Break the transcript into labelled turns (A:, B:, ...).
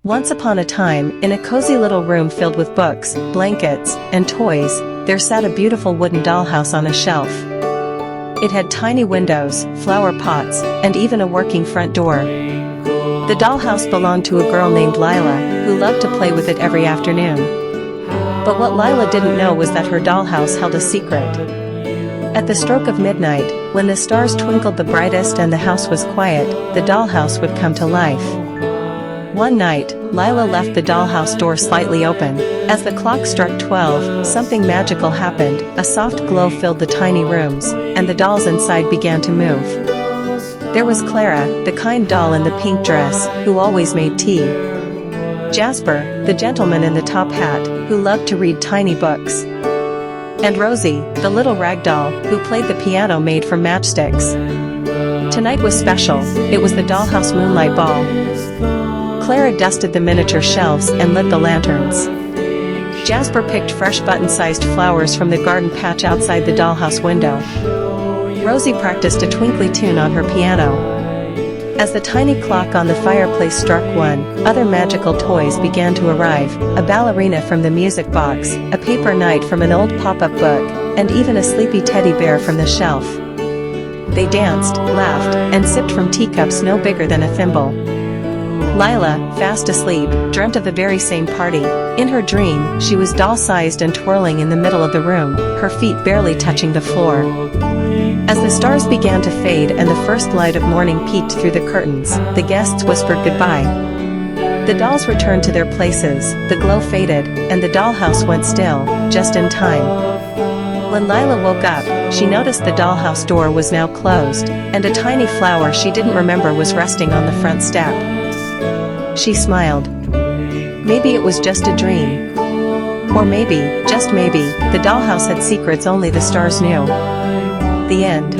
A: Once upon a time, in a cozy little room filled with books, blankets, and toys, there sat a beautiful wooden dollhouse on a shelf. It had tiny windows, flower pots, and even a working front door. The dollhouse belonged to a girl named Lila, who loved to play with it every afternoon. But what Lila didn't know was that her dollhouse held a secret. At the stroke of midnight, when the stars twinkled the brightest and the house was quiet, the dollhouse would come to life. One night, Lila left the dollhouse door slightly open. As the clock struck 12, something magical happened. A soft glow filled the tiny rooms, and the dolls inside began to move. There was Clara, the kind doll in the pink dress, who always made tea. Jasper, the gentleman in the top hat, who loved to read tiny books. And Rosie, the little rag doll, who played the piano made from matchsticks. Tonight was special. It was the dollhouse moonlight ball. Clara dusted the miniature shelves and lit the lanterns. Jasper picked fresh button-sized flowers from the garden patch outside the dollhouse window. Rosie practiced a twinkly tune on her piano. As the tiny clock on the fireplace struck 1, other magical toys began to arrive, a ballerina from the music box, a paper knight from an old pop-up book, and even a sleepy teddy bear from the shelf. They laughed, and sipped from teacups no bigger than a thimble. Lila, fast asleep, dreamt of the very same party. In her dream, she was doll-sized and twirling in the middle of the room, her feet barely touching the floor. As the stars began to fade and the first light of morning peeked through the curtains, the guests whispered goodbye. The dolls returned to their places, the glow faded, and the dollhouse went still, just in time. When Lila woke up, she noticed the dollhouse door was now closed, and a tiny flower she didn't remember was resting on the front step. She smiled. Maybe it was just a dream. Or maybe, just maybe, the dollhouse had secrets only the stars knew. The end.